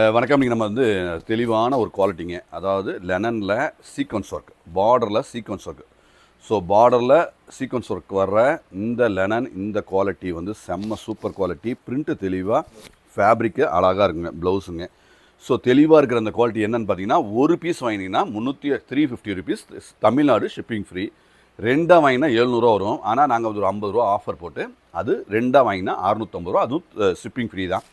வணக்கம். நீங்கள் நம்ம வந்து தெளிவான ஒரு குவாலிட்டிங்க. அதாவது லெனனில் சீக்வன்ஸ் ஒர்க், பார்டரில் சீக்வன்ஸ் ஒர்க். ஸோ பார்டரில் சீக்வன்ஸ் ஒர்க் வர்ற இந்த லெனன், இந்த குவாலிட்டி வந்து செம்ம சூப்பர் குவாலிட்டி. பிரிண்ட்டு தெளிவாக, ஃபேப்ரிக்கு அழகாக இருக்குங்க, ப்ளவுஸுங்க. ஸோ தெளிவாக இருக்கிற அந்த குவாலிட்டி என்னென்னு பார்த்தீங்கன்னா, ஒரு பீஸ் வாங்கினீங்கன்னா 350 ரூபீஸ் தமிழ்நாடு ஷிப்பிங் ஃப்ரீ. ரெண்டாக வாங்கினா 700 வரும். ஆனால் நாங்கள் ஒரு 50 ரூபா ஆஃபர் போட்டு அது ரெண்டாக வாங்கினா 650 ரூபா, அதுவும் ஷிப்பிங் ஃப்ரீ தான்.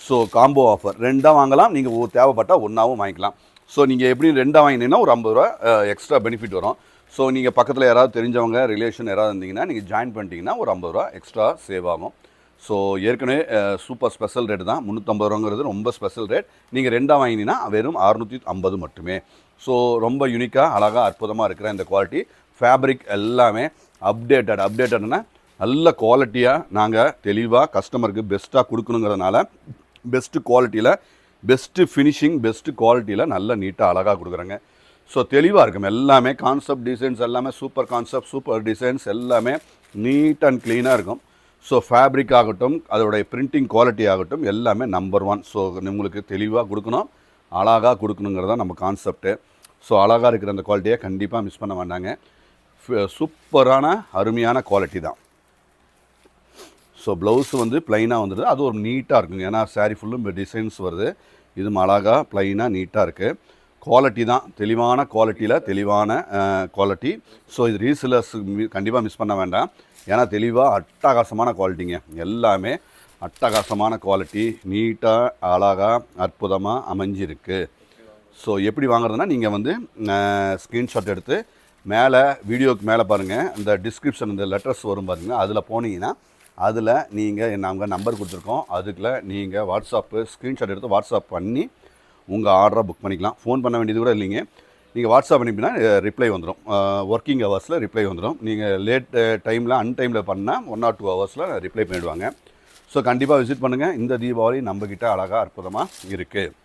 ஸோ காம்போ ஆஃபர், ரெண்டாக வாங்கலாம், நீங்கள் தேவைப்பட்டால் ஒன்றாவும் வாங்கிக்கலாம். ஸோ நீங்கள் எப்படி ரெண்டாக வாங்கினீங்கன்னா ஒரு 50 ரூபா எக்ஸ்ட்ரா பெனிஃபிட் வரும். ஸோ நீங்கள் பக்கத்தில் யாராவது தெரிஞ்சவங்க, ரிலேஷன் யாராவது இருந்தீங்கன்னா நீங்கள் ஜாயின் பண்ணிட்டீங்கன்னா ஒரு 50 ரூபா எக்ஸ்ட்ரா சேவ் ஆகும். ஸோ ஏற்கனவே சூப்பர் ஸ்பெஷல் ரேட்டு தான். 350 ரூபாங்கிறது ரொம்ப ஸ்பெஷல் ரேட். நீங்கள் ரெண்டாக வாங்கினீங்கன்னா வெறும் 650 மட்டுமே. ஸோ ரொம்ப யூனிக்காக, அழகாக, அற்புதமாக இருக்கிற இந்த குவாலிட்டி. ஃபேப்ரிக் எல்லாமே அப்டேட்டட்னா நல்ல குவாலிட்டியாக நாங்கள் தெளிவாக கஸ்டமருக்கு பெஸ்ட்டாக கொடுக்கணுங்கிறதுனால பெஸ்ட்டு குவாலிட்டியில், பெஸ்ட்டு ஃபினிஷிங், பெஸ்ட்டு குவாலிட்டியில் நல்ல நீட்டாக அழகாக கொடுக்குறேங்க. ஸோ தெளிவாக இருக்கும் எல்லாமே. கான்செப்ட் டிசைன்ஸ் எல்லாமே சூப்பர் கான்செப்ட், சூப்பர் டிசைன்ஸ் எல்லாமே நீட் அண்ட் க்ளீனாக இருக்கும். ஸோ ஃபேப்ரிக் ஆகட்டும், அதோடைய பிரிண்டிங் குவாலிட்டி ஆகட்டும், எல்லாமே நம்பர் 1. ஸோ உங்களுக்கு தெளிவாக கொடுக்கணும், அழகாக கொடுக்கணுங்கிறது தான் நம்ம கான்செப்ட்டு. ஸோ அழகாக இருக்கிற அந்த குவாலிட்டியை கண்டிப்பாக மிஸ் பண்ண வேண்டாங்க. சூப்பரான அருமையான குவாலிட்டி தான். ஸோ ப்ளவுஸ் வந்து ப்ளைனாக வந்துடுது, அது ஒரு நீட்டாக இருக்குங்க. ஏன்னா சாரீ ஃபுல்லும் டிசைன்ஸ் வருது. இது அழகாக ப்ளைனாக நீட்டாக இருக்குது. குவாலிட்டி தான், தெளிவான குவாலிட்டியில் தெளிவான குவாலிட்டி. ஸோ இது ரீசெல்லர்ஸ் கண்டிப்பாக மிஸ் பண்ண வேண்டாம். ஏன்னா தெளிவாக அட்டகாசமான குவாலிட்டிங்க. எல்லாமே அட்டகாசமான குவாலிட்டி, நீட்டாக அழகாக அற்புதமாக அமைஞ்சிருக்கு. ஸோ எப்படி வாங்குறதுனா, நீங்கள் வந்து ஸ்க்ரீன்ஷாட் எடுத்து மேலே வீடியோக்கு மேலே பாருங்கள், இந்த டிஸ்கிரிப்ஷன், இந்த லெட்டர்ஸ் வரும் பார்த்தீங்கன்னா, அதில் போனீங்கன்னா அதில் நீங்கள் நாங்கள் நம்பர் கொடுத்துருக்கோம். அதுக்குள்ள நீங்கள் வாட்ஸ்அப்பு ஸ்க்ரீன்ஷாட் எடுத்து வாட்ஸ்அப் பண்ணி உங்கள் ஆர்டரை புக் பண்ணிக்கலாம். ஃபோன் பண்ண வேண்டியது கூட இல்லைங்க. நீங்கள் வாட்ஸ்அப் பண்ணிங்கன்னா ரிப்ளை வந்துடும். ஒர்க்கிங் ஹவர்ஸில் ரிப்ளை வந்துடும். நீங்கள் லேட் டைமில், அன்டைமில் பண்ணால் 1 or 2 ஹவர்ஸில் ரிப்ளை பண்ணிவிடுவாங்க. ஸோ கண்டிப்பாக விசிட் பண்ணுங்கள். இந்த தீபாவளி நம்மக்கிட்ட அழகாக அற்புதமாக இருக்குது.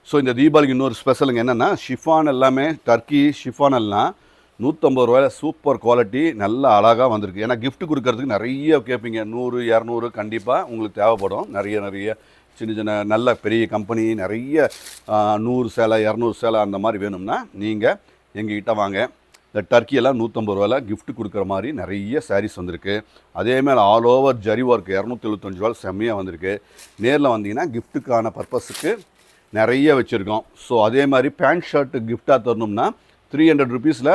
ஸோ இந்த தீபாவளிக்கு இன்னொரு ஸ்பெஷலுங்க என்னென்னா, ஷிஃபான் எல்லாமே, டர்க்கி ஷிஃபான் எல்லாம் 150 ரூபாயில் சூப்பர் குவாலிட்டி, நல்லா அழகாக வந்திருக்கு. ஏன்னா கிஃப்ட் கொடுக்கறதுக்கு நிறைய கேட்பீங்க. 100, 200 கண்டிப்பாக உங்களுக்கு தேவைப்படும். நிறைய சின்ன சின்ன நல்ல பெரிய கம்பெனி நிறைய 100 சேலை, 200 சேலை அந்த மாதிரி வேணும்னா நீங்கள் எங்ககிட்ட வாங்க. இந்த டர்க்கியெல்லாம் 150 ரூபாயில் கிஃப்ட் கொடுக்குற மாதிரி நிறைய சாரீஸ் வந்திருக்கு. அதேமாதிரி ஆல் ஓவர் ஜரி ஒர்க் 275 ரூபாய் செம்மையாக வந்திருக்கு. நேரில் வந்தீங்கன்னா கிஃப்ட்டுக்கான பர்பஸுக்கு நிறைய வச்சுருக்கோம். ஸோ அதே மாதிரி பேண்ட் ஷர்ட்டு கிஃப்டாக தரணும்னா 300 ரூபீஸில்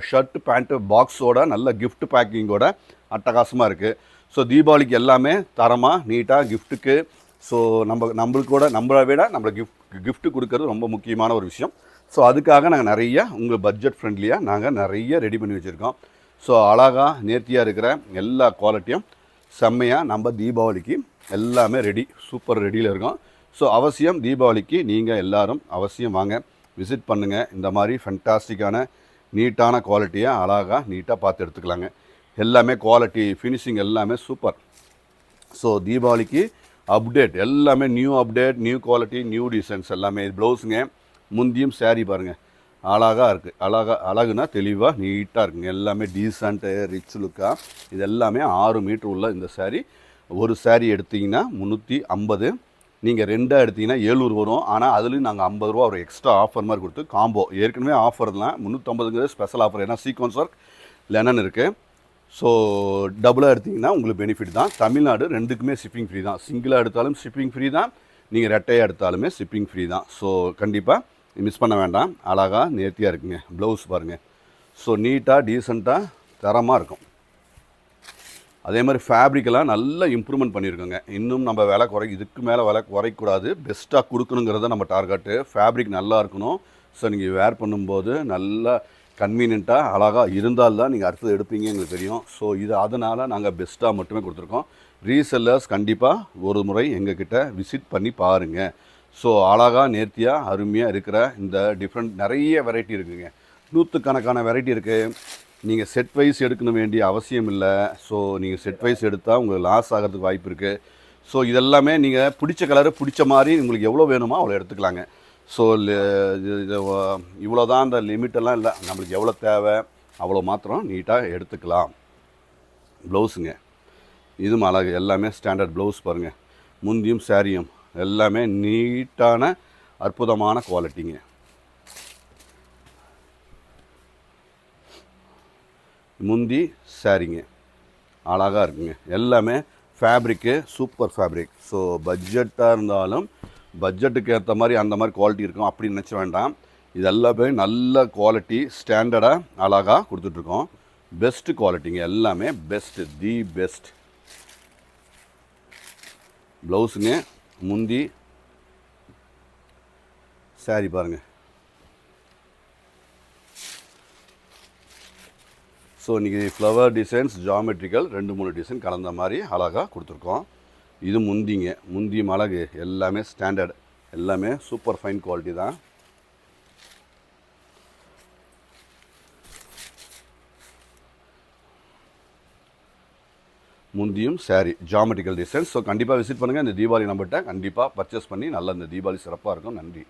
ஷர்ட்டு பேண்ட்டு பாக்ஸோட நல்ல கிஃப்ட் பேக்கிங்கோட அட்டகாசமாக இருக்குது. ஸோ தீபாவளிக்கு எல்லாமே தரமாக நீட்டாக கிஃப்ட்டுக்கு. ஸோ நம்மளை விட கிஃப்ட்டு கொடுக்கறது ரொம்ப முக்கியமான ஒரு விஷயம். ஸோ அதுக்காக நாங்கள் நிறைய உங்கள் பட்ஜெட் ஃப்ரெண்ட்லியாக நாங்கள் நிறைய ரெடி பண்ணி வச்சுருக்கோம். ஸோ அழகாக நேர்த்தியாக இருக்கிற எல்லா குவாலிட்டியும் செம்மையாக நம்ம தீபாவளிக்கு எல்லாமே ரெடி, சூப்பர் ரெடியில் இருக்கோம். ஸோ அவசியம் தீபாவளிக்கு நீங்கள் எல்லோரும் அவசியம் வாங்க, விசிட் பண்ணுங்கள். இந்த மாதிரி ஃபென்டாஸ்டிக்கான நீட்டான குவாலிட்டியை அழகாக நீட்டாக பார்த்து எடுத்துக்கலாங்க. எல்லாமே குவாலிட்டி, ஃபினிஷிங் எல்லாமே சூப்பர். ஸோ தீபாவளிக்கு அப்டேட் எல்லாமே new update, new quality, new designs எல்லாமே. ப்ளவுஸுங்க, முந்தியும் சாரீ பாருங்கள், அழகாக இருக்குது. அழகுனா தெளிவாக நீட்டாக இருக்குங்க. எல்லாமே டீசண்ட்டு, ரிச் லுக்காக. இது எல்லாமே 6 மீட்ரு உள்ள இந்த சாரீ. ஒரு சாரீ எடுத்திங்கன்னா 350, நீங்கள் ரெண்டாக எடுத்திங்கன்னா 700 வரும். ஆனால் அதுலேயும் நாங்கள் 50 ரூபா ஒரு எக்ஸ்ட்ரா ஆஃபர் மாதிரி கொடுத்து காம்போ. ஏற்கனவே ஆஃபர் தான் 350ங்கிறது ஸ்பெஷல் ஆஃபர். ஏன்னா சீக்வன்ஸ் ஒர்க் லெனன் இருக்குது. ஸோ டபுளாக எடுத்திங்கன்னா உங்களுக்கு பெனிஃபிட் தான். தமிழ்நாடு ரெண்டுக்குமே ஷிப்பிங் ஃப்ரீ தான். சிங்கிளாக எடுத்தாலும் ஷிப்பிங் ஃப்ரீ தான், நீங்கள் ரெட்டையாக எடுத்தாலுமே ஷிப்பிங் ஃப்ரீ தான். ஸோ கண்டிப்பாக மிஸ் பண்ண வேண்டாம். அழகாக நேர்த்தியாக இருக்குங்க. ப்ளவுஸ் பாருங்கள், ஸோ நீட்டாக டீசெண்டாக தரமாக இருக்கும். அதே மாதிரி ஃபேப்ரிக்கெல்லாம் நல்லா இம்ப்ரூவ்மெண்ட் பண்ணியிருக்கோங்க. இன்னும் நம்ம இதுக்கு மேலே விலை குறைக்கூடாது, பெஸ்ட்டாக கொடுக்கணுங்கிறத நம்ம டார்கெட்டு. ஃபேப்ரிக் நல்லா இருக்கணும். ஸோ நீங்கள் வேர் பண்ணும்போது நல்லா கன்வீனியண்ட்டாக அழகாக இருந்தால்தான் நீங்கள் அடுத்தது எடுப்பீங்க, எங்களுக்கு தெரியும். ஸோ அதனால் நாங்கள் பெஸ்ட்டாக மட்டுமே கொடுத்துருக்கோம். ரீசெல்லர்ஸ் கண்டிப்பாக ஒரு முறை எங்ககிட்ட விசிட் பண்ணி பாருங்கள். ஸோ அழகாக நேர்த்தியாக அருமையாக இருக்கிற இந்த டிஃப்ரெண்ட் நிறைய வெரைட்டி இருக்குதுங்க. 100கணக்கான வெரைட்டி இருக்குது. நீங்கள் செட் வைஸ் எடுக்கணும் வேண்டிய அவசியம் இல்லை. ஸோ நீங்கள் செட் வைஸ் எடுத்தால் உங்களுக்கு லாஸ் ஆகிறதுக்கு வாய்ப்பு இருக்குது. ஸோ இதெல்லாமே நீங்கள் பிடிச்ச கலரு, பிடிச்ச மாதிரி உங்களுக்கு எவ்வளோ வேணுமோ அவ்வளோ எடுத்துக்கலாங்க. ஸோ இவ்வளோ தான், அந்த லிமிட்டெல்லாம் இல்லை. நம்மளுக்கு எவ்வளோ தேவை அவ்வளோ மாத்திரம் நீட்டாக எடுத்துக்கலாம். ப்ளவுஸுங்க, இதுவும் அழகு, எல்லாமே ஸ்டாண்டர்ட் ப்ளவுஸ் பாருங்கள். முந்தியும் சாரியும் எல்லாமே நீட்டான அற்புதமான குவாலிட்டிங்க. முந்தி சாரிங்க அழகாக இருக்குங்க. எல்லாமே ஃபேப்ரிக்கு சூப்பர் ஃபேப்ரிக். ஸோ பட்ஜெட்டாக இருந்தாலும் பட்ஜெட்டுக்கு ஏற்ற மாதிரி அந்த மாதிரி குவாலிட்டி இருக்கும் அப்படின்னு நினச்ச வேண்டாம். இது எல்லாமே நல்ல குவாலிட்டி ஸ்டாண்டர்டாக அழகாக கொடுத்துட்ருக்கோம். பெஸ்ட்டு குவாலிட்டிங்க, எல்லாமே பெஸ்ட்டு, தி பெஸ்ட். ப்ளவுஸுங்க, முந்தி சாரி பாருங்கள். ஸோ இன்றைக்கி ஃப்ளவர் டிசைன்ஸ் ஜாமெட்ரிக்கல் 2-3 டிசைன் கலந்த மாதிரி அழகாக கொடுத்துருக்கோம். இது முந்திங்க, முந்தி அழகு, எல்லாமே ஸ்டாண்டர்ட், எல்லாமே சூப்பர் ஃபைன் குவாலிட்டி தான். முந்தியும் சாரி ஜாமெட்ரிக்கல் டிசைன்ஸ். ஸோ கண்டிப்பாக விசிட் பண்ணுங்கள். இந்த தீபாவளி நம்மகிட்ட கண்டிப்பாக பர்ச்சேஸ் பண்ணி நல்ல இந்த தீபாவளி சிறப்பாக இருக்கும். நன்றி.